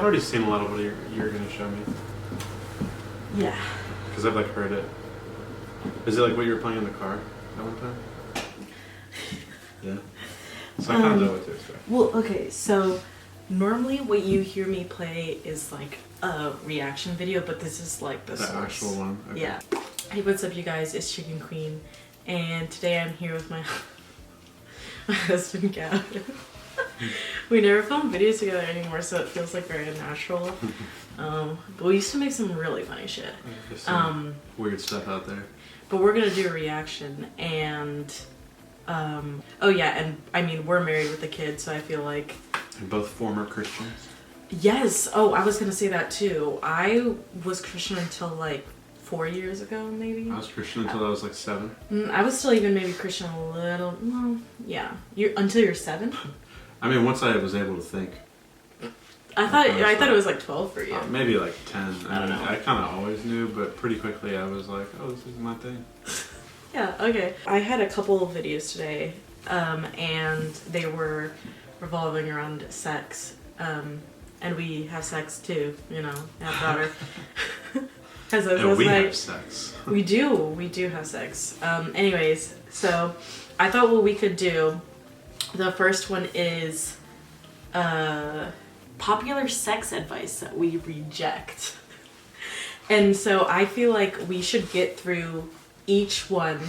already seen a lot of what you're going to show me. Yeah. Because I've like heard it. Is it like what you were playing in the car that one time? Yeah. So I kind of know what to expect. Well, okay, so normally what you hear me play is like a reaction video, but this is like the source. Actual one? Okay. Yeah. Hey, what's up, you guys? It's Chicken Queen, and today I'm here with my husband, Gavin. We never film videos together anymore, so it feels like very unnatural. But we used to make some really funny shit. There's some weird stuff out there. But we're gonna do a reaction, and oh yeah, and I mean we're married with a kid, so I feel like. And both former Christians. Yes. Oh, I was gonna say that too. I was Christian until like 4 years ago, maybe. I was Christian until I was like 7. I was still even maybe Christian a little. Well, yeah. Until you're 7. I mean, once I was able to think. I thought it was like 12 for you. Maybe like 10. I don't know. I kind of always knew, but pretty quickly I was like, oh, this is my thing. Yeah. Okay. I had a couple of videos today, and they were revolving around sex. And we have sex too, you know, have daughter. And we have sex. We do have sex. Anyways, so I thought what we could do, the first one is popular sex advice that we reject. And so I feel like we should get through each one,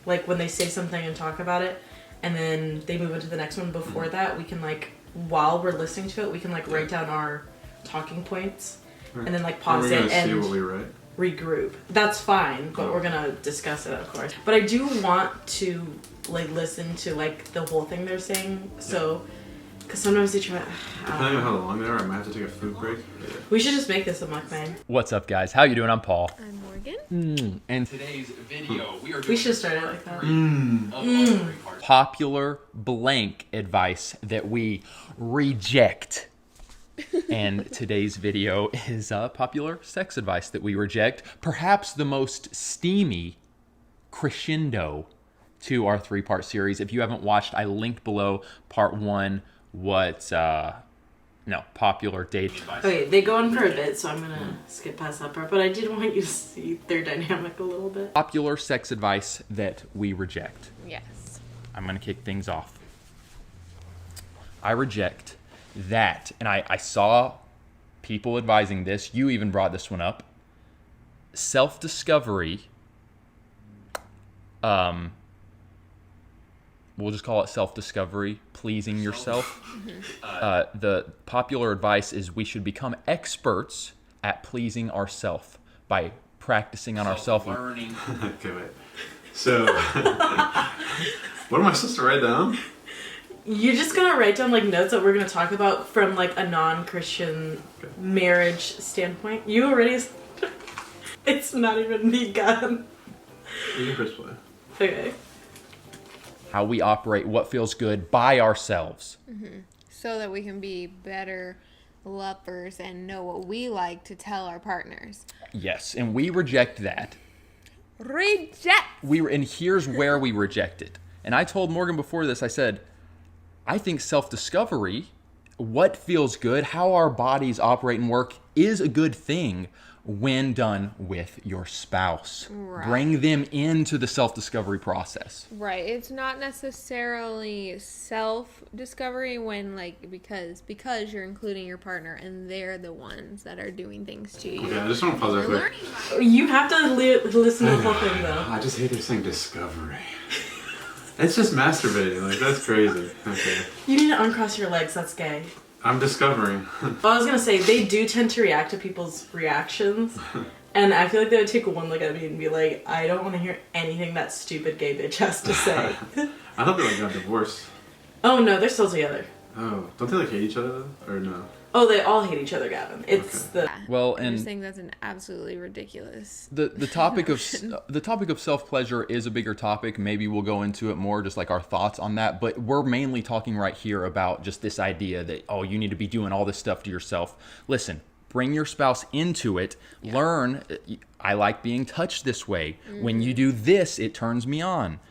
like when they say something and talk about it, and then they move into the next one. Before that, we can like, while we're listening to it, we can like write down our talking points, and then like pause it and see what we write. Regroup. That's fine, but we're gonna discuss it, of course. But I do want to like listen to like the whole thing they're saying, so because sometimes they try. Depending on how long they are, I might have to take a food break. Yeah. We should just make this a mukbang. What's up, guys? How you doing? I'm Paul. I'm Morgan. And Today's video, We should start it like that. popular blank advice that we reject. And today's video is popular sex advice that we reject. Perhaps the most steamy crescendo to our 3-part series. If you haven't watched, I linked below part 1. Popular dating advice. Okay, they go on for a bit, so I'm gonna skip past that part. But I did want you to see their dynamic a little bit. Popular sex advice that we reject. Yes. I'm gonna kick things off. I reject that, and I saw people advising this. You even brought this one up. Self-discovery. We'll just call it self-discovery, pleasing yourself. The popular advice is we should become experts at pleasing ourselves by practicing on ourselves. Learning. Okay, wait. So, what am I supposed to write down? You're just gonna write down like notes that we're gonna talk about from like a non-Christian marriage standpoint. You already. It's not even begun. You can press play. Okay. How we operate, what feels good by ourselves. So that we can be better lovers and know what we like to tell our partners. Yes, and we reject that. Reject! And here's where we reject it. And I told Morgan before this, I said, I think self-discovery, what feels good, how our bodies operate and work is a good thing when done with your spouse. Right. Bring them into the self-discovery process. Right. It's not necessarily self-discovery when because you're including your partner and they're the ones that are doing things to you. Okay, I just want to pause there You're quick. learning. You have to listen to the whole thing though. I just hate they're saying discovery. It's just masturbating. Like, that's crazy. Okay. You need to uncross your legs. That's gay. I'm discovering. Well, I was gonna say they do tend to react to people's reactions, and I feel like they would take one look at me and be like, "I don't want to hear anything that stupid gay bitch has to say." I thought they like got divorced. Oh no, they're still together. Oh, don't they like hate each other though? Or no? Oh, they all hate each other, Gavin. It's Okay. Well, I and just think that's an absolutely ridiculous. the topic of self-pleasure is a bigger topic. Maybe we'll go into it more, just like our thoughts on that. But we're mainly talking right here about just this idea that, oh, you need to be doing all this stuff to yourself. Listen, bring your spouse into it. Yeah. Learn, I like being touched this way. When you do this, it turns me on.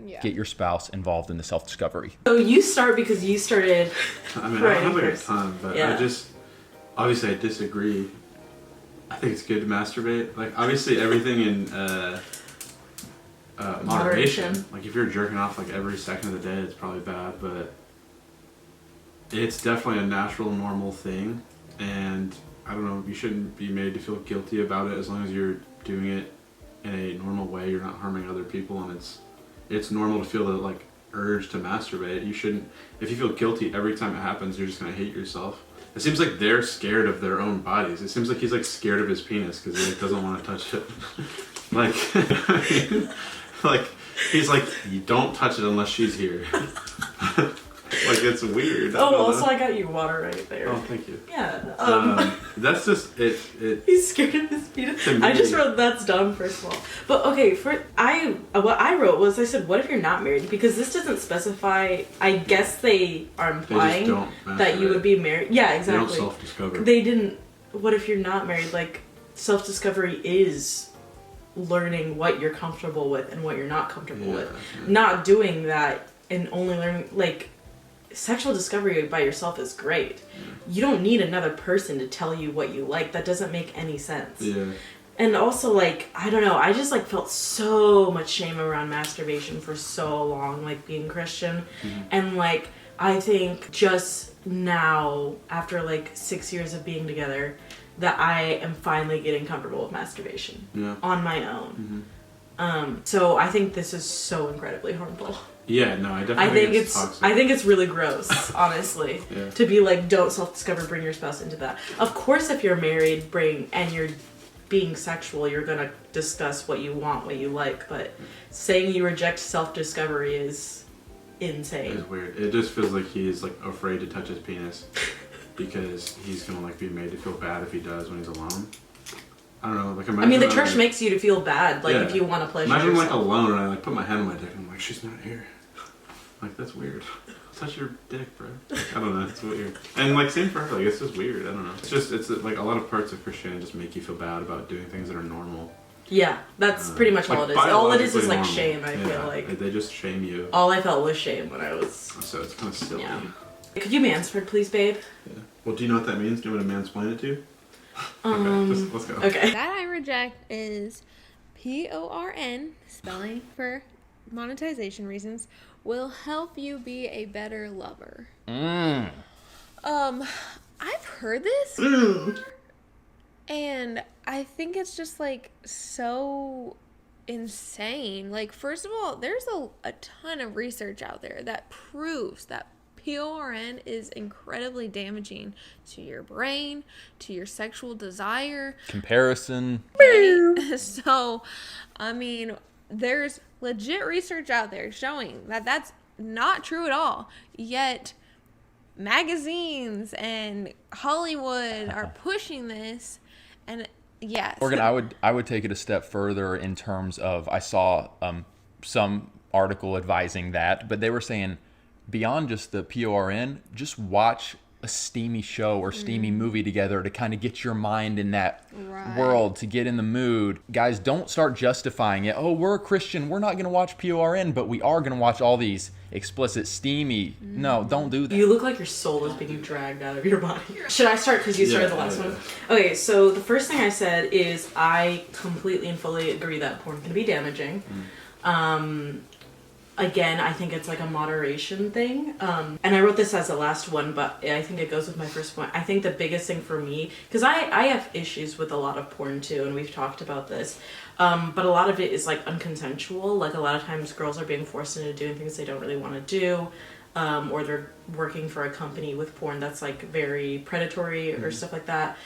Yeah. Get your spouse involved in the self-discovery. So you start because you started. I mean, I don't have like a ton, but yeah. obviously I disagree. I think it's good to masturbate. Like, obviously everything in moderation. Like, if you're jerking off like every second of the day, it's probably bad, but it's definitely a natural, normal thing. And I don't know, you shouldn't be made to feel guilty about it as long as you're doing it in a normal way. You're not harming other people, and it's normal to feel the like urge to masturbate. You shouldn't. If you feel guilty every time it happens, you're just gonna hate yourself. It seems like they're scared of their own bodies. It seems like he's like scared of his penis because he like, doesn't want to touch it. Like, like he's like, you don't touch it unless she's here. Like, it's weird. Also I got you water right there. Oh, thank you. Yeah. That's just it. He's scared of his penis. I just wrote that's dumb first of all. But okay, what I wrote was I said, what if you're not married? Because this doesn't specify. I guess they are implying that you would be married. Yeah, exactly. They don't self-discover. They didn't. What if you're not married? Like, self-discovery is learning what you're comfortable with and what you're not comfortable with. Yeah. Not doing that and only learning like. Sexual discovery by yourself is great. You don't need another person to tell you what you like. That doesn't make any sense. Yeah. And also, like, I don't know, I just like felt so much shame around masturbation for so long, like being Christian. Mm-hmm. And like, I think just now, after like 6 years of being together, that I am finally getting comfortable with masturbation on my own. Mm-hmm. So I think this is so incredibly harmful. Yeah, no, I definitely think it's toxic. I think it's really gross, honestly, to be like, don't self-discover, bring your spouse into that. Of course, if you're married, and you're being sexual, you're gonna discuss what you want, what you like, but saying you reject self-discovery is insane. It's weird. It just feels like he's like afraid to touch his penis because he's gonna like be made to feel bad if he does when he's alone. I don't know, like imagine. I mean, the church makes you to feel bad, like if you want to pleasure yourself. Imagine like alone and I like put my hand on my dick and I'm like, she's not here. Like, that's weird. Touch your dick, bro. I don't know, it's weird. And like, same for her, like, it's just weird, I don't know. It's like a lot of parts of Christianity just make you feel bad about doing things that are normal. Yeah, that's pretty much all it is. All it is like normal. Shame, I feel like. They just shame you. All I felt was shame when I was... So it's kind of silly. Yeah. Could you manspread, please, babe? Yeah. Well, do you know what that means? Do you want me to mansplain it to you? Okay, let's go. Okay. That I reject is PORN, spelling for monetization reasons, will help you be a better lover. I've heard this and I think it's just like so insane. Like, first of all, there's a ton of research out there that proves that PORN is incredibly damaging to your brain, to your sexual desire. Comparison. So, I mean, there's legit research out there showing that that's not true at all. Yet, magazines and Hollywood are pushing this, and yes. Morgan, I would take it a step further in terms of, I saw some article advising that, but they were saying beyond just the PORN, just watch a steamy show or steamy movie together to kind of get your mind in that world, to get in the mood. Guys, don't start justifying it. Oh, we're a Christian, we're not going to watch PORN, but we are going to watch all these explicit, steamy. No, don't do that. You look like your soul is being dragged out of your body. Should I start because you started the last one? Okay, so the first thing I said is I completely and fully agree that porn can be damaging. Again, I think it's like a moderation thing. And I wrote this as the last one, but I think it goes with my first point. I think the biggest thing for me, because I have issues with a lot of porn too, and we've talked about this, but a lot of it is like unconsensual. Like, a lot of times girls are being forced into doing things they don't really want to do, or they're working for a company with porn that's like very predatory or stuff like that.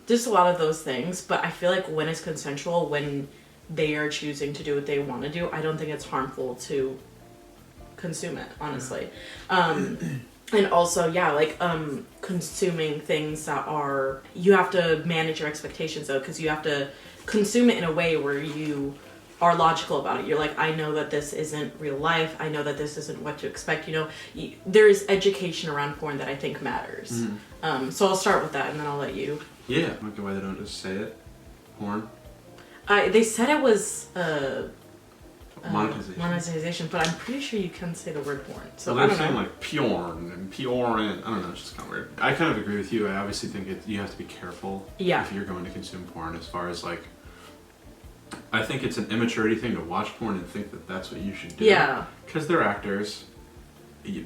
Just a lot of those things. But I feel like when it's consensual, when they are choosing to do what they want to do, I don't think it's harmful to consume it, honestly. And also, consuming things that are, you have to manage your expectations though, because you have to consume it in a way where you are logical about it. You're like, I know that this isn't real life. I know that this isn't what to expect. You know, there's education around porn that I think matters. So I'll start with that, and then I'll let you. Yeah, I don't know why they don't just say it. Porn. They said it was monetization, but I'm pretty sure you can say the word porn. So well, I they're don't saying know. like porn and I don't know, it's just kind of weird. I kind of agree with you. I obviously think you have to be careful if you're going to consume porn as far as like, I think it's an immaturity thing to watch porn and think that that's what you should do. Yeah. Because they're actors.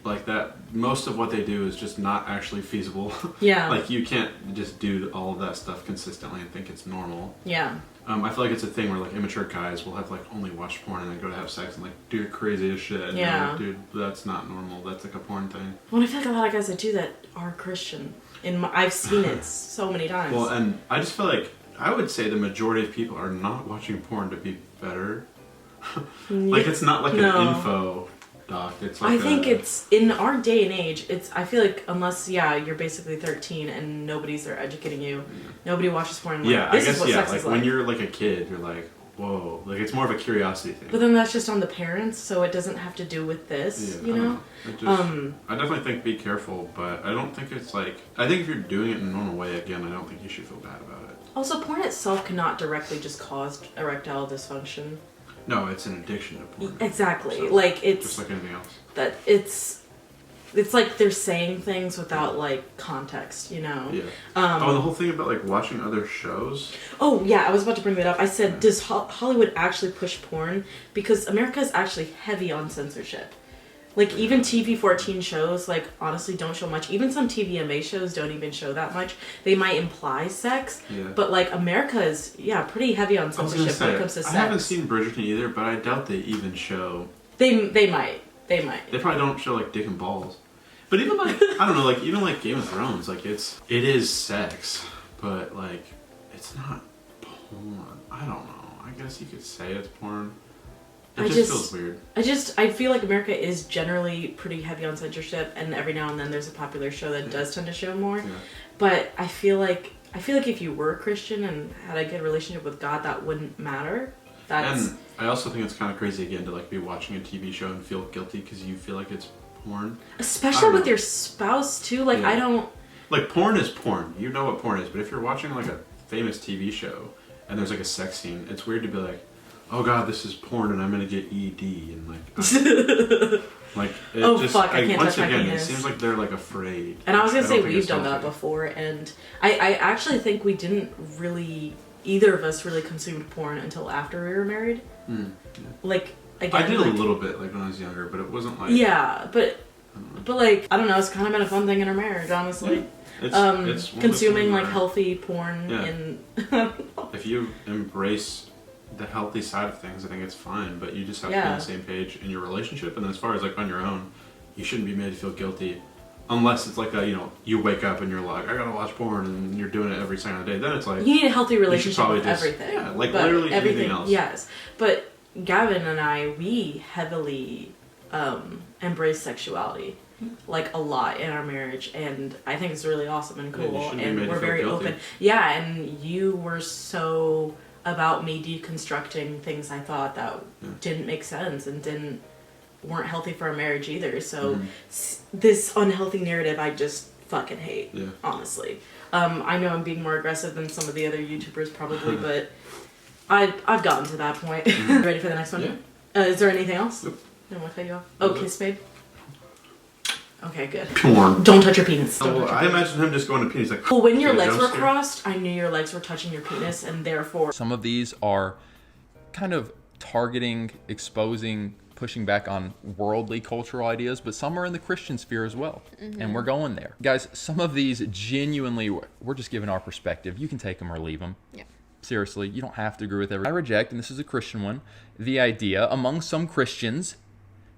Like that, most of what they do is just not actually feasible. Yeah. Like you can't just do all of that stuff consistently and think it's normal. Yeah. I feel like it's a thing where like immature guys will have like only watched porn and then go to have sex and like do the craziest shit. And you're like, dude, that's not normal. That's like a porn thing. Well, I feel like a lot of guys that do that are Christian. I've seen it so many times. Well, and I just feel like I would say the majority of people are not watching porn to be better. Like it's not like an info doc. It's like I think it's in our day and age. I feel like unless you're basically 13 and nobody's there educating you, nobody watches porn. Like, this is what sex is like. When you're like a kid, you're like, whoa, like it's more of a curiosity thing. But then that's just on the parents, so it doesn't have to do with this, you know. I definitely think be careful, but I don't think it's like. I think if you're doing it in a normal way, again, I don't think you should feel bad about it. Also, porn itself cannot directly just cause erectile dysfunction. No, it's an addiction to porn. Exactly. So, like it's just like anything else. That it's like they're saying things without like context, you know. Yeah. And the whole thing about like watching other shows. Oh yeah, I was about to bring that up. I said, does Hollywood actually push porn? Because America is actually heavy on censorship. Like even TV-14 shows, like honestly, don't show much. Even some TVMA shows don't even show that much. They might imply sex, but like America is pretty heavy on censorship when it comes to sex. I haven't seen Bridgerton either, but I doubt they even show. They might. They probably don't show like dick and balls. But even like I don't know, like even like Game of Thrones, like it is sex, but like it's not porn. I don't know. I guess you could say it's porn. It just feels weird. I feel like America is generally pretty heavy on censorship, and every now and then there's a popular show that does tend to show more. Yeah. But I feel like if you were a Christian and had a good relationship with God, that wouldn't matter. And I also think it's kind of crazy again to like be watching a TV show and feel guilty because you feel like it's porn. Especially with your spouse too. Like I don't. Like porn is porn. You know what porn is, but if you're watching like a famous TV show and there's like a sex scene, it's weird to be like, oh god, this is porn and I'm gonna get ED and like it I can't once touch again my penis. It seems like they're like afraid. And I was gonna say we've done that before, and I actually think we didn't really either of us really consumed porn until after we were married. Like again, I did a little bit like when I was younger, but it wasn't like but like I don't know, it's kind of been a fun thing in our marriage, honestly. It's consuming like healthy porn and if you embrace the healthy side of things, I think it's fine, but you just have to be on the same page in your relationship, and as far as like on your own, you shouldn't be made to feel guilty unless it's like you wake up and you're like, I gotta watch porn, and you're doing it every second of the day. Then it's like you need a healthy relationship with everything. Yeah, like literally everything else. Yes, but Gavin and I, we heavily embrace sexuality like a lot in our marriage, and I think it's really awesome and cool, and we're very open. Yeah, and you were so about me deconstructing things I thought that didn't make sense and weren't healthy for our marriage either. So this unhealthy narrative I just fucking hate, honestly. I know I'm being more aggressive than some of the other YouTubers probably, but I've gotten to that point. Ready for the next one? Yeah. Is there anything else? Nope. Then we'll cut you off. Oh, kiss babe. Okay, good. Porn. Don't touch your penis. I imagine him just going to penis like. Well, when your legs were crossed, I knew your legs were touching your penis, and therefore. Some of these are kind of targeting, exposing, pushing back on worldly cultural ideas, but some are in the Christian sphere as well, and we're going there, guys. Some of these genuinely, we're just giving our perspective. You can take them or leave them. Yeah. Seriously, you don't have to agree with everything. I reject, and this is a Christian one, the idea among some Christians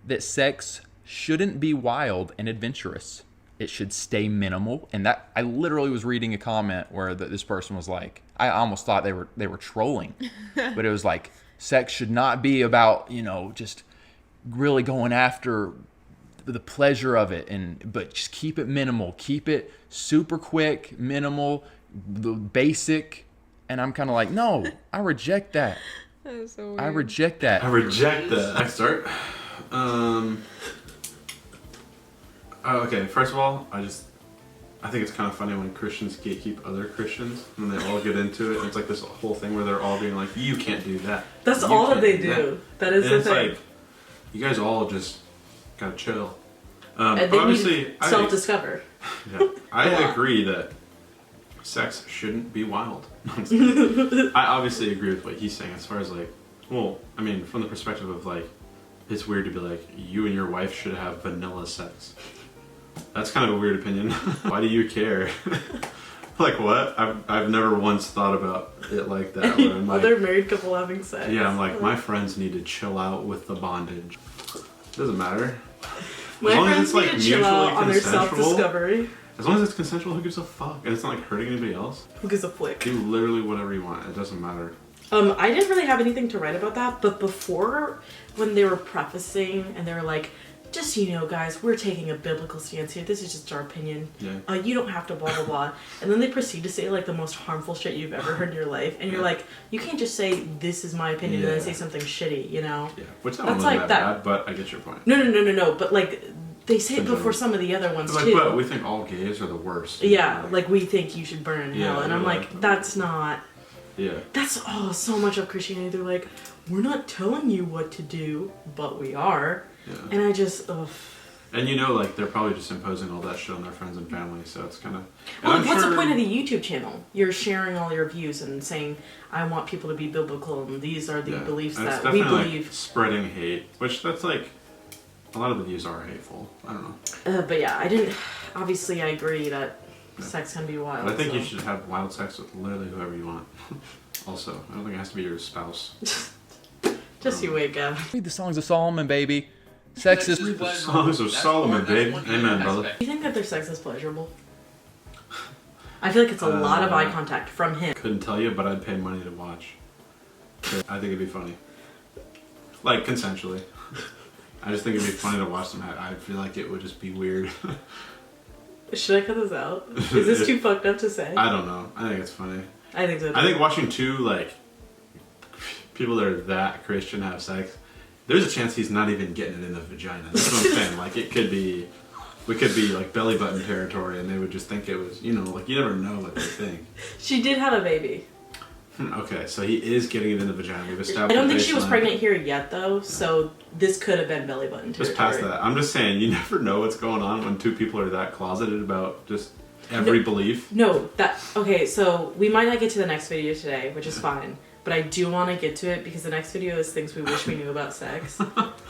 that sex shouldn't be wild and adventurous. It should stay minimal. And that I literally was reading a comment where this person was like, I almost thought they were trolling, but it was like, sex should not be about, just really going after the pleasure of it, but just keep it minimal, keep it super quick, minimal, the basic. And I'm kind of like, no, I reject that. That is so weird. I reject that. I start. Okay, first of all, I think it's kind of funny when Christians gatekeep other Christians and they all get into it. And it's like this whole thing where they're all being like, you can't do that. That's You all that can't they do do. That is And the it's thing. like, you guys all just gotta chill. And But they obviously, need to self-discover. I agree that sex shouldn't be wild. I'm just kidding. I obviously agree with what he's saying as far as like, well, I mean, from the perspective of like, it's weird to be like, you and your wife should have vanilla sex. That's kind of a weird opinion. Why do you care? Like what? I've never once thought about it like that. Where I'm like, Other married couple having sex. yeah, I'm like, my friends need to chill out with the bondage. Doesn't matter. My As long as friends it's, like, need to chill out mutually on their consensual. self-discovery. As long as it's consensual, who gives a fuck? And it's not like hurting anybody else. Who gives a flick? Do literally whatever you want. It doesn't matter. I didn't really have anything to write about that, but before, when they were prefacing and they were like, just so you know, guys, we're taking a biblical stance here. This is just our opinion. Yeah. You don't have to blah, blah, blah. And then they proceed to say, like, the most harmful shit you've ever heard in your life. And you're like, you can't just say, this is my opinion, and then say something shitty, you know? Yeah. Which that That's one wasn't like that that- bad, but I get your point. No. But, like, they say it Sometimes. before some of the other ones, Like, too. but we think all gays are the worst. Yeah, like, we think you should burn in Yeah, hell. And I'm you're like, like- that's not... Yeah. That's so much of Christianity. They're like, we're not telling you what to do, but we are. Yeah. And I just, ugh. And you know, like, they're probably just imposing all that shit on their friends and family, so it's kind of... Well, like, what's the point of the YouTube channel? You're sharing all your views and saying, I want people to be biblical, and these are the beliefs And it's that we definitely, believe. like, spreading hate, which that's like... A lot of the views are hateful. I don't know. But yeah, obviously I agree that sex can be wild. But I think so. you should have wild sex with literally whoever you want. Also, I don't think it has to be your spouse. Just you wait, Gav. Read the Songs of Solomon, baby. Sex is... The Songs of Solomon, babe. Amen, brother. Do you think that their sex is pleasurable? I feel like it's a lot of eye contact from him. Couldn't tell you, but I'd pay money to watch. I think it'd be funny. Like, consensually. I just think it'd be funny to watch them. I feel like it would just be weird. Should I cut this out? Is this too fucked up to say? I don't know. I think it's funny. I think so. I think watching two, like, people that are that Christian have sex, there's a chance he's not even getting it in the vagina. That's what I'm saying. Like, we could be, like, belly button territory, and they would just think it was, you know, like, you never know what they think. She did have a baby. Okay, so he is getting it in the vagina. We've established. I don't think she was baseline. pregnant here yet, though, so this could have been belly button territory. Just past that. I'm just saying, you never know what's going on when two people are that closeted about just every belief. No, okay, so we might not get to the next video today, which is fine, but I do want to get to it because the next video is things we wish we knew about sex.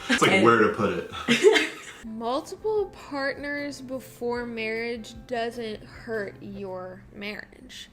It's like where to put it. Multiple partners before marriage doesn't hurt your marriage.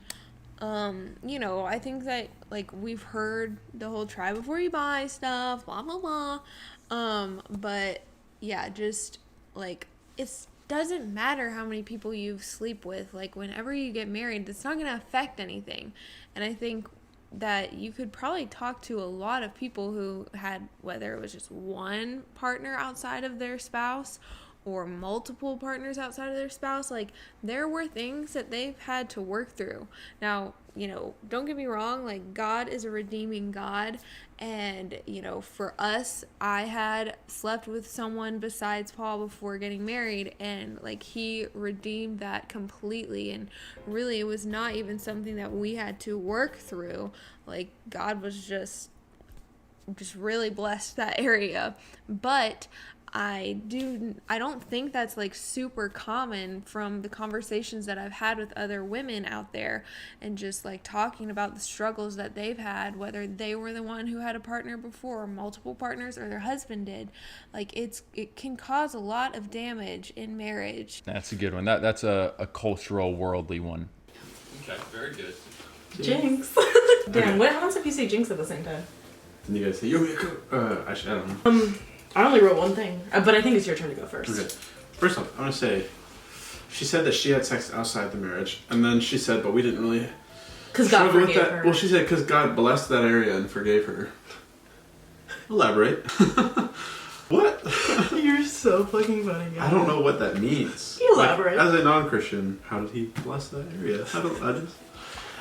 You know, I think that, like, we've heard the whole try before you buy stuff, blah, blah, blah. But, yeah, just, like, it doesn't matter how many people you sleep with. Like, whenever you get married, it's not going to affect anything. And I think that you could probably talk to a lot of people who had, whether it was just one partner outside of their spouse or multiple partners outside of their spouse, like, there were things that they've had to work through. Now, you know, don't get me wrong, like, God is a redeeming God, and, you know, for us, I had slept with someone besides Paul before getting married, and, like, he redeemed that completely, and really, it was not even something that we had to work through. Like, God was just really blessed that area. But I don't think that's, like, super common from the conversations that I've had with other women out there, and just, like, talking about the struggles that they've had, whether they were the one who had a partner before, or multiple partners, or their husband did. Like, it can cause a lot of damage in marriage. That's a good one. That's a cultural, worldly one. Okay, very good. Jinx. Damn, what happens if you say jinx at the same time? And you guys say, I don't know. I only wrote one thing, but I think it's your turn to go first. Okay. First off, I want to say, she said that she had sex outside the marriage, and then she said, but we didn't really Because God struggle with forgave that. her. Well, she said because God blessed that area and forgave her. Elaborate. What? You're so fucking funny, guys. I don't know what that means. Elaborate. Like, as a non-Christian, how did he bless that area?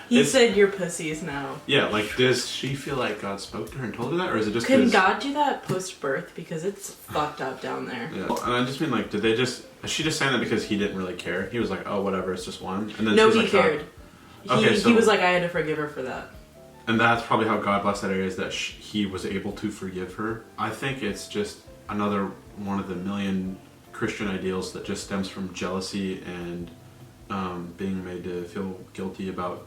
He said your pussies now. Yeah, like, does she feel like God spoke to her and told her that, or is it just? Can God do that post-birth? Because it's fucked up down there. Yeah, and I just mean, like, did they just? Is she just saying that because he didn't really care? He was like, oh, whatever, it's just one. And then No, she's he like, cared. He was like, I had to forgive her for that. And that's probably how God blessed that area, is that he was able to forgive her. I think it's just another one of the million Christian ideals that just stems from jealousy and being made to feel guilty about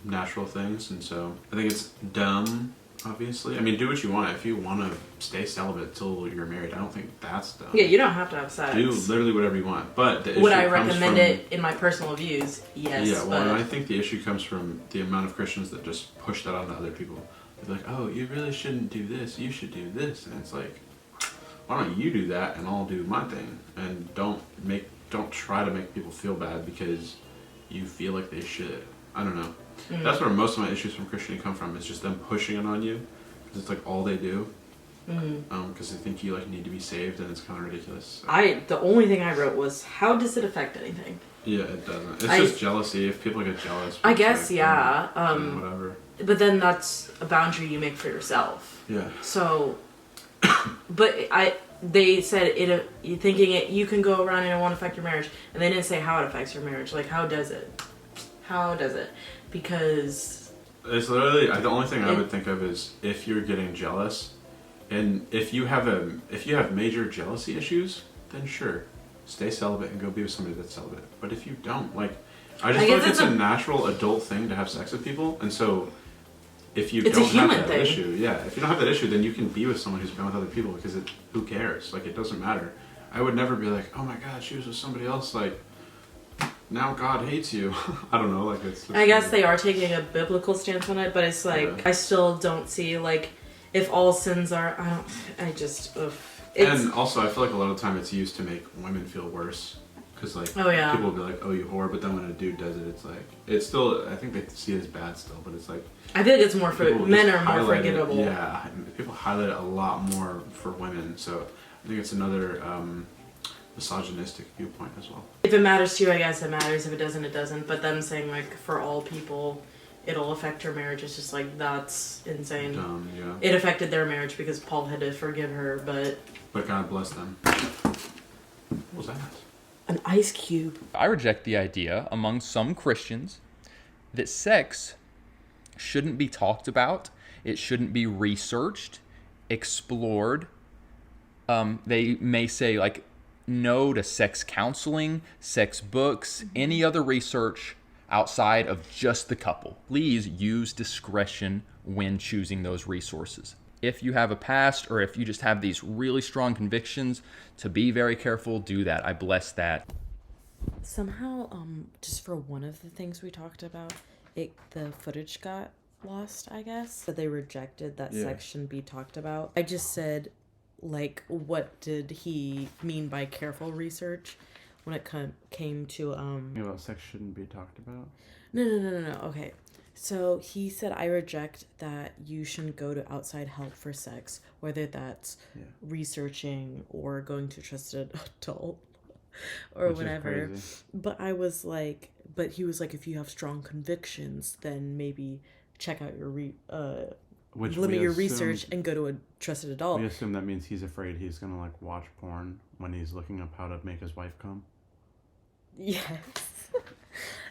natural things. And so I think it's dumb, obviously. I mean, do what you want. If you want to stay celibate till you're married, I don't think that's dumb. Yeah, you don't have to have sex. Do literally whatever you want. But the issue would I comes recommend from, it in my personal views? Yes. Yeah, well, but I think the issue comes from the amount of Christians that just push that onto other people. They're like, oh, you really shouldn't do this. You should do this. And it's like, why don't you do that and I'll do my thing? And don't try to make people feel bad because you feel like they should. I don't know. Mm. That's where most of my issues from Christianity come from. It's just them pushing it on you because it's like all they do. Because they think you like need to be saved, and it's kind of ridiculous. So. The only thing I wrote was, how does it affect anything? Yeah, it doesn't. It's just jealousy. If people get jealous, I guess, like, yeah. Whatever. But then that's a boundary you make for yourself. Yeah. So, but they said you thinking it, you can go around and it won't affect your marriage, and they didn't say how it affects your marriage. Like, how does it? How does it? Because it's literally the only thing I would think of is if you're getting jealous. And if you have major jealousy issues, then sure, stay celibate and go be with somebody that's celibate. But if you don't, like, I just feel like it's a natural adult thing to have sex with people, and so if you don't have that issue, if you don't have that issue, then you can be with someone who's been with other people because who cares? Like, it doesn't matter. I would never be like, oh my God, she was with somebody else. Like, now God hates you. I don't know. Like, it's. I guess they are taking a biblical stance on it, but it's like I still don't see like. If all sins are, and also, I feel like a lot of the time it's used to make women feel worse. Because, like, people will be like, oh, you whore, but then when a dude does it, it's like, it's still, I think they see it as bad still, but it's like. I feel like it's more for, men are more forgivable. Yeah, people highlight it a lot more for women, so I think it's another misogynistic viewpoint as well. If it matters to you, I guess it matters. If it doesn't, it doesn't. But them saying, like, for all people, it'll affect your marriage. It's just like, that's insane. Dumb, yeah. It affected their marriage because Paul had to forgive her, but God bless them. What was that? An ice cube. I reject the idea among some Christians that sex shouldn't be talked about. It shouldn't be researched, explored. They may say, like, no to sex counseling, sex books, any other research outside of just the couple. Please use discretion when choosing those resources. If you have a past or if you just have these really strong convictions, to be very careful, do that. I bless that. Somehow, just for one of the things we talked about, the footage got lost, I guess. But they rejected that sex shouldn't be talked about. I just said, like, what did he mean by careful research? When it came to about sex shouldn't be talked about. No. Okay, so he said I reject that you shouldn't go to outside help for sex, whether that's researching or going to a trusted adult or whatever. But I was like, but he was like, if you have strong convictions, then maybe check out your limit your research and go to a trusted adult. We assume that means he's afraid he's gonna like watch porn when he's looking up how to make his wife come. Yes.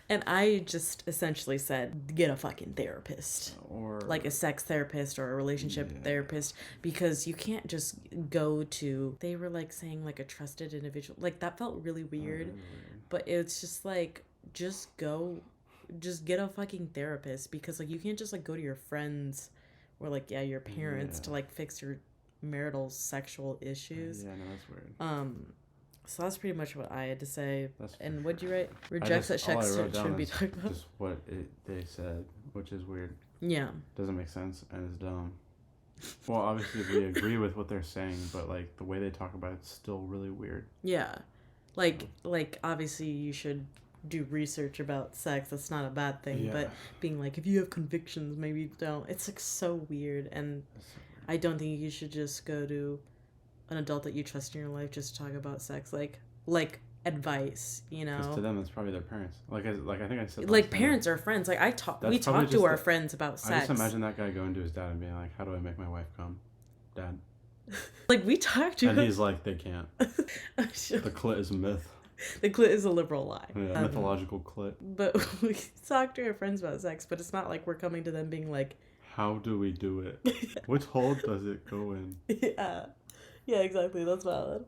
And I just essentially said, get a fucking therapist. Or like a sex therapist or a relationship therapist, because you can't just go to, they were like saying like a trusted individual. Like that felt really weird. But it's just like, just get a fucking therapist, because like you can't just like go to your friends or like, your parents to like fix your marital sexual issues. Yeah, no, that's weird. So that's pretty much what I had to say. And what'd you write? Rejects that sex should be talked about. Just what they said, which is weird. Yeah. Doesn't make sense and is dumb. Well, obviously we agree with what they're saying, but like the way they talk about it's still really weird. Yeah. Like obviously you should do research about sex. That's not a bad thing. But being like, if you have convictions, maybe you don't. It's like so weird. And I don't think you should just go to an adult that you trust in your life just to talk about sex. Like advice, you Because know. to them, it's probably their parents. Like I think I said. Like last time, parents are friends. Like we probably talk to just our friends about I sex. just imagine that guy going to his dad and being like, "How do I make my wife come, Dad?" Like we talk to And he's like, "They can't. I'm sure The clit is a myth. the clit is a liberal lie. Yeah, mythological clit. But we talk to our friends about sex, but it's not like we're coming to them being like, How do we do it? Which hole does it go in?" yeah, exactly. That's valid.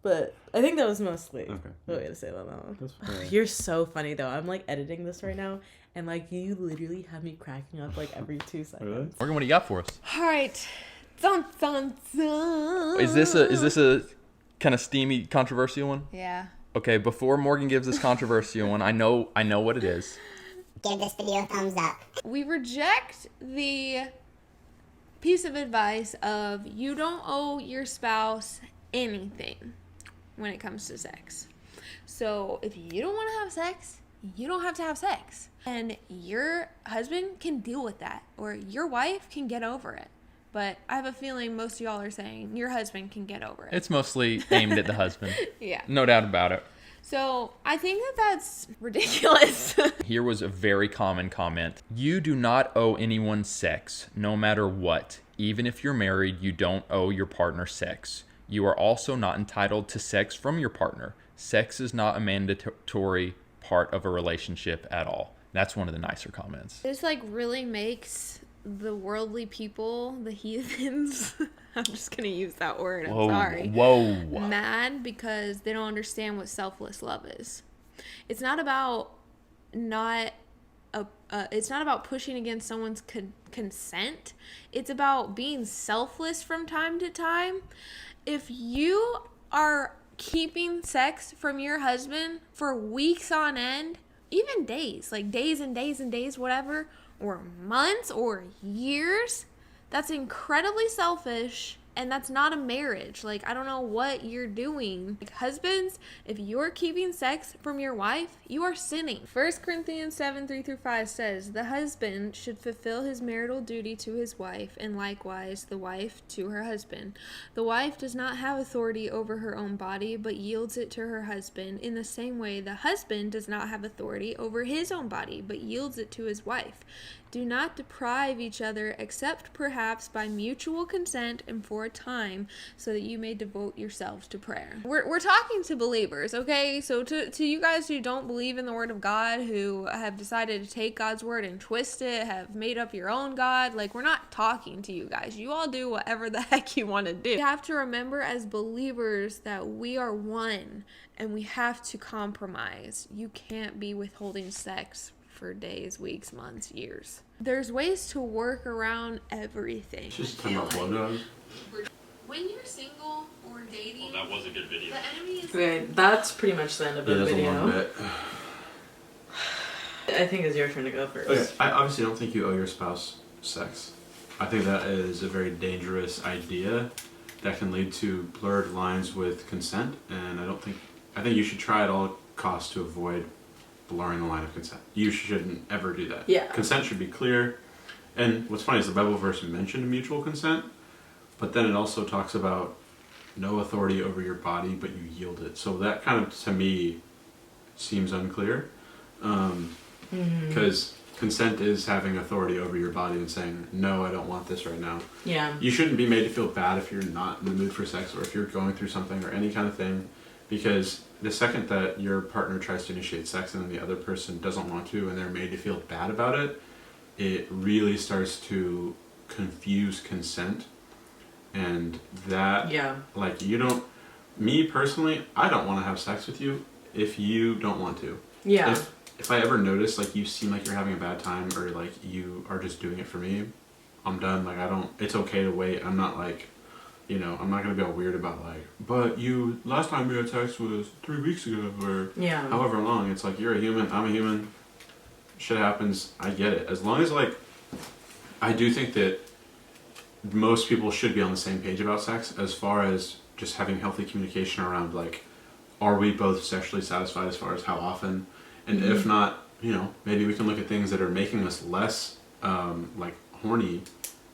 But I think that was mostly Okay. what we had to say about that one. That's fair. You're so funny though. I'm like editing this right now, and like you literally have me cracking up like every 2 seconds. Really? Morgan, what do you got for us? All right. Dun, dun, dun. Is this a kind of steamy, controversial one? Yeah. Okay, before Morgan gives this controversial one, I know what it is. Give this video a thumbs up. We reject the piece of advice of you don't owe your spouse anything when it comes to sex. So if you don't want to have sex, you don't have to have sex. And your husband can deal with that, or your wife can get over it. But I have a feeling most of y'all are saying your husband can get over it. It's mostly aimed at the husband. Yeah. No doubt about it. So I think that's ridiculous. Here was a very common comment. You do not owe anyone sex, no matter what. Even if you're married, you don't owe your partner sex. You are also not entitled to sex from your partner. Sex is not a mandatory part of a relationship at all. That's one of the nicer comments. This like really makes the worldly people, the heathens, I'm just gonna use that word, I'm sorry. Whoa. Mad because they don't understand what selfless love is. It's not about it's not about pushing against someone's consent. It's about being selfless from time to time. If you are keeping sex from your husband for weeks on end, even days, like days and days and days, whatever, or months or years, that's incredibly selfish, and that's not a marriage. Like, I don't know what you're doing. Like, husbands, if you're keeping sex from your wife, you are sinning. 1 Corinthians 7:3-5 says, the husband should fulfill his marital duty to his wife, and likewise the wife to her husband. The wife does not have authority over her own body, but yields it to her husband. In the same way, the husband does not have authority over his own body, but yields it to his wife. Do not deprive each other, except perhaps by mutual consent and for a time, so that you may devote yourselves to prayer. We're talking to believers, okay? So to you guys who don't believe in the word of God, who have decided to take God's word and twist it, have made up your own God, like, we're not talking to you guys. You all do whatever the heck you want to do. You have to remember as believers that we are one, and we have to compromise. You can't be withholding sex for days, weeks, months, years. There's ways to work around everything. It's just talking about blowjobs. When you're single or dating, That was a good video. the enemy is... Okay, that's pretty much the end of Yeah, the that's a long video. bit. I think it's your turn to go first. Okay, I obviously don't think you owe your spouse sex. I think that is a very dangerous idea that can lead to blurred lines with consent, and I think you should try at all costs to avoid blurring the line of consent. You shouldn't ever do that. Yeah. Consent should be clear. And what's funny is the Bible verse mentioned mutual consent, but then it also talks about no authority over your body, but you yield it. So that kind of, to me, seems unclear. Because consent is having authority over your body and saying, no, I don't want this right now. Yeah. You shouldn't be made to feel bad if you're not in the mood for sex, or if you're going through something or any kind of thing, because the second that your partner tries to initiate sex and then the other person doesn't want to and they're made to feel bad about it, it really starts to confuse consent. And that, Yeah. like, me personally, I don't want to have sex with you if you don't want to. Yeah. If I ever notice, like, you seem like you're having a bad time, or like you are just doing it for me, I'm done. Like, it's okay to wait. I'm not like, I'm not going to be all weird about, like, but last time we had sex was 3 weeks ago, or Yeah. however long. It's like, you're a human, I'm a human, shit happens, I get it. As long as, like, I do think that most people should be on the same page about sex, as far as just having healthy communication around, like, are we both sexually satisfied as far as how often? And if not, maybe we can look at things that are making us less, like, horny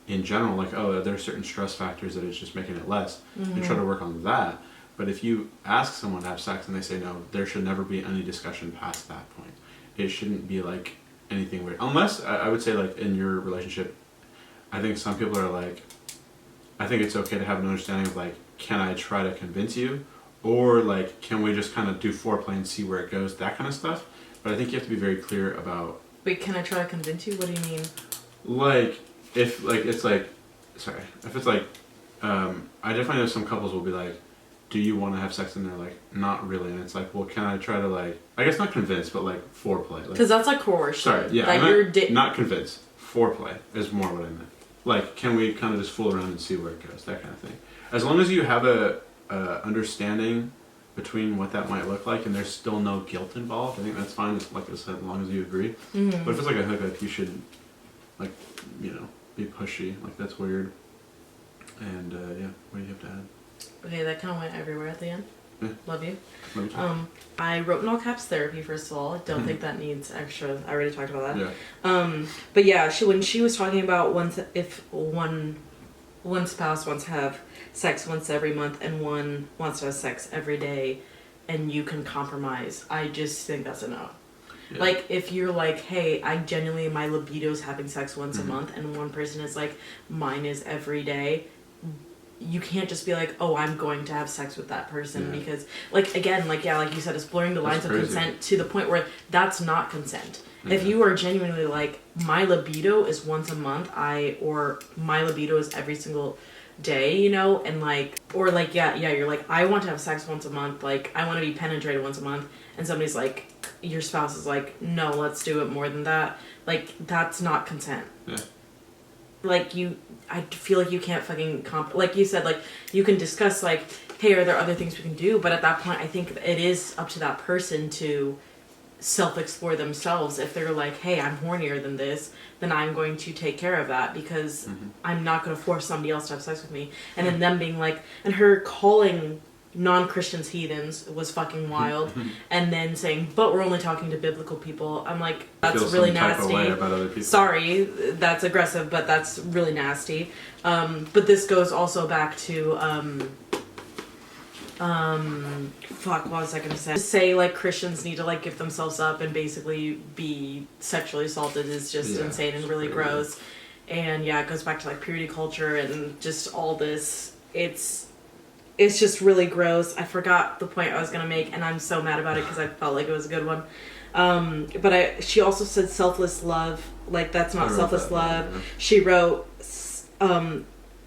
in general, like, oh, there are certain stress factors that it's just making it less, and try to work on that. But if you ask someone to have sex and they say no, there should never be any discussion past that point. It shouldn't be like anything weird. Unless, I would say, like, in your relationship, I think some people are like, I think it's okay to have an understanding of, like, can I try to convince you? Or, like, can we just kind of do foreplay and see where it goes? That kind of stuff. But I think you have to be very clear about... Wait, can I try to convince you? What do you mean? Like, if, like, it's like... Sorry. If it's like... I definitely know some couples will be like, do you want to have sex? And they're like, not really. And it's like, well, can I try to, like... I guess not convince, but, like, foreplay. Because that's like coercion. Sorry, yeah. Like not convince. Foreplay is more what I meant. Like, can we kind of just fool around and see where it goes? That kind of thing. As long as you have a understanding between what that might look like and there's still no guilt involved, I think that's fine. Just like I said, as long as you agree. Mm-hmm. But if it's like a hookup, you should, like, you know, be pushy. Like, that's weird. And yeah, what do you have to add? Okay, that kind of went everywhere at the end. Yeah. Love you. Let me talk. I wrote in all caps therapy, first of all. I don't think that needs extra. I already talked about that. Yeah. But yeah, when she was talking about if one spouse wants to have sex once every month and one wants to have sex every day and you can compromise, I just think that's a no. Yeah. Like, if you're like, hey, I genuinely, my libido's having sex once a month, and one person is like, mine is every day, you can't just be like, oh, I'm going to have sex with that person, because, like, again, like, yeah, like you said, it's blurring the lines of consent to the point where that's not consent. Yeah. If you are genuinely like, my libido is once a month, or my libido is every single day, you know, and like, or like, yeah, you're like, I want to have sex once a month, like, I want to be penetrated once a month, and somebody's like, your spouse is like, no, let's do it more than that, like, that's not consent. Yeah. Like, I feel like you can't fucking like you said, like, you can discuss, like, hey, are there other things we can do, but at that point, I think it is up to that person to self-explore themselves. If they're like, hey, I'm hornier than this, then I'm going to take care of that, because I'm not going to force somebody else to have sex with me. And then them being like, and her calling non-Christians heathens was fucking wild, and then saying, but we're only talking to biblical people. I'm like, that's really nasty. About other people. Sorry, that's aggressive, but that's really nasty. But this goes also back to fuck, what was I gonna say? To say, like, Christians need to, like, give themselves up and basically be sexually assaulted is just insane and really gross. And yeah, it goes back to, like, purity culture and just all this. It's just really gross. I forgot the point I was gonna make, and I'm so mad about it because I felt like it was a good one. But she also said selfless love. Like, that's not selfless love. Yeah. She wrote,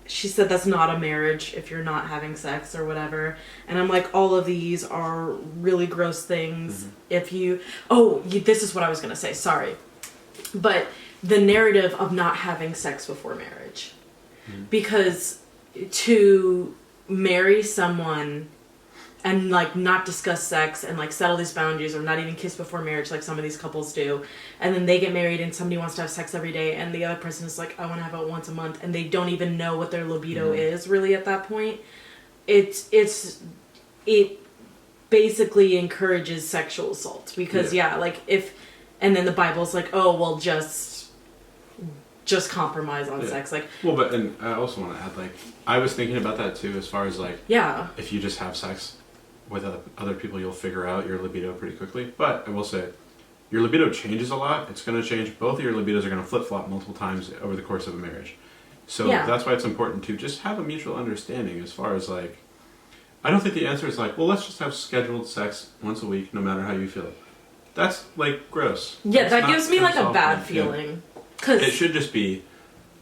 she said that's not a marriage if you're not having sex or whatever. And I'm like, all of these are really gross things. If you... this is what I was going to say. Sorry. But the narrative of not having sex before marriage. Because to marry someone and, like, not discuss sex and, like, settle these boundaries, or not even kiss before marriage like some of these couples do, and then they get married and somebody wants to have sex every day and the other person is like, I want to have it once a month, and they don't even know what their libido is really at that point. It basically encourages sexual assault, because like, if, and then the Bible's like, oh, well, just compromise on sex, like. Well, but, and I also want to add, like, I was thinking about that too, as far as, like, if you just have sex with other people, you'll figure out your libido pretty quickly. But I will say, your libido changes a lot. It's going to change. Both of your libidos are going to flip-flop multiple times over the course of a marriage. So that's why it's important to just have a mutual understanding, as far as, like, I don't think the answer is like, well, let's just have scheduled sex once a week, no matter how you feel. That's, like, gross. Yeah, that gives me, like, a bad feeling. It should just be,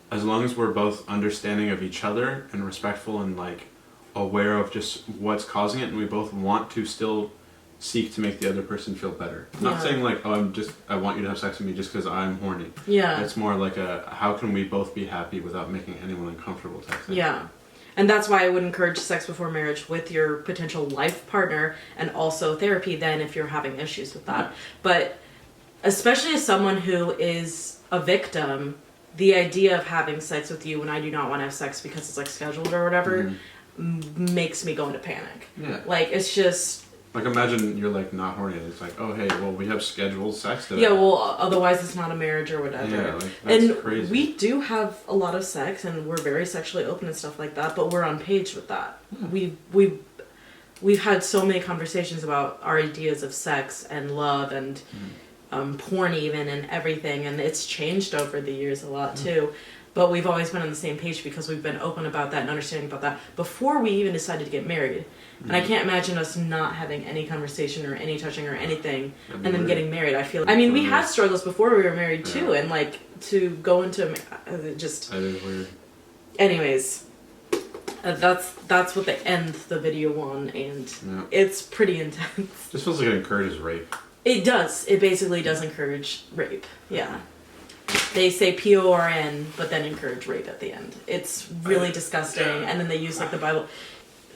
as long as we're both understanding of each other and respectful and, like, aware of just what's causing it, and we both want to still seek to make the other person feel better. Not saying, like, oh, I want you to have sex with me just because I'm horny. Yeah. It's more like how can we both be happy without making anyone uncomfortable type thing. Yeah. And that's why I would encourage sex before marriage with your potential life partner, and also therapy then if you're having issues with that. Yeah. But especially as someone who is a victim, the idea of having sex with you when I do not want to have sex because it's, like, scheduled or whatever makes me go into panic. Yeah. Like, it's just... Like, imagine you're, like, not horny and it's like, oh, hey, well, we have scheduled sex today. Yeah, well, otherwise it's not a marriage or whatever. Yeah, like, that's crazy. We do have a lot of sex and we're very sexually open and stuff like that, but we're on page with that. Yeah. we've had so many conversations about our ideas of sex and love and porn even and everything, and it's changed over the years a lot too. But we've always been on the same page because we've been open about that and understanding about that before we even decided to get married. And I can't imagine us not having any conversation or any touching or anything and then getting married. I mean, we had struggles before we were married too, and like to go into just. That is weird. Anyways, that's what they end the video on, and it's pretty intense. Just feels like it encourages rape. It does. It basically does encourage rape. Yeah. They say PORN, but then encourage rape at the end. It's really disgusting, and then they use like the Bible.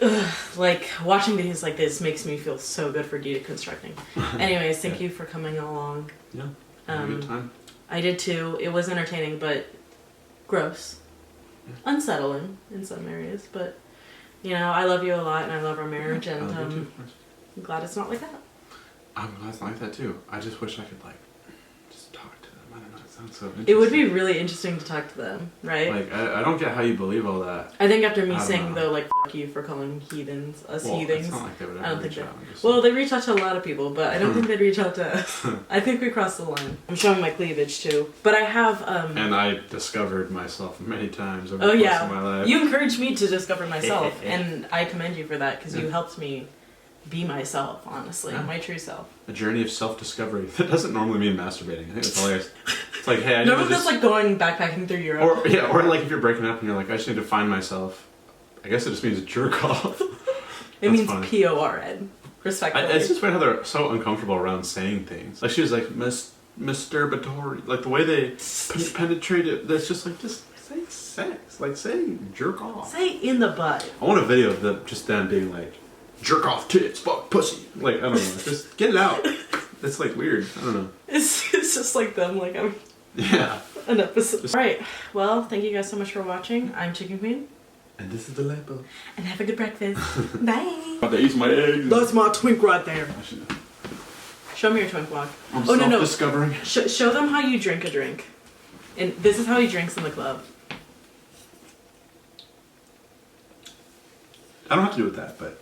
Ugh, like watching videos like this makes me feel so good for deconstructing. Anyways, thank you for coming along. Yeah. Had a good time. I did too. It was entertaining, but gross, unsettling in some areas. But you know, I love you a lot, and I love our marriage, and I'm glad it's not like that. I'm glad it's not like that too. I just wish I could like just talk to them. I don't know. It sounds so interesting. It would be really interesting to talk to them, right? Like I don't get how you believe all that. I think after me saying though, like fuck you for calling heathens heathens. It's not like they would ever I don't think reach that. out. Well, they reach out to a lot of people, but I don't think they'd reach out to us. I think we crossed the line. I'm showing my cleavage too, but I have. And I discovered myself many times over Oh the course yeah, of my life. you encouraged me to discover myself, and I commend you for that because you helped me be myself. Honestly, my true self. A journey of self-discovery. That doesn't normally mean masturbating. I think it's hilarious. It's like, hey, I need Remember to that's just... like going backpacking through Europe. Or like if you're breaking up and you're like, I just need to find myself. I guess it just means jerk off. It means funny. PORN. Respectfully. It's just weird how they're so uncomfortable around saying things. Like she was like, masturbatory. Like the way they penetrate it, that's just like, just say sex. Like say jerk off. Say in the butt. I want a video of them being like, jerk off tits, fuck pussy. Like, I don't know. Just get it out. It's like weird. I don't know. It's just like them. Like I'm. Yeah. An episode. Alright, well, thank you guys so much for watching. I'm Chicken Queen. And this is the lampo. And have a good breakfast. Bye. About to eat my eggs. That's my twink right there. Show me your twink walk. I'm no. self-discovering. Show them how you drink a drink. And this is how he drinks in the club. I don't have to do with that, but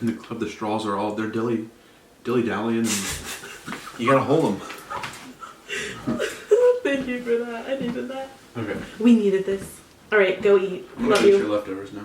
in the club the straws are all, they're dilly-dallying and you gotta hold them. Thank you for that. I needed that. Okay. We needed this. Alright, go eat. I'm Love gonna eat you. your leftovers now.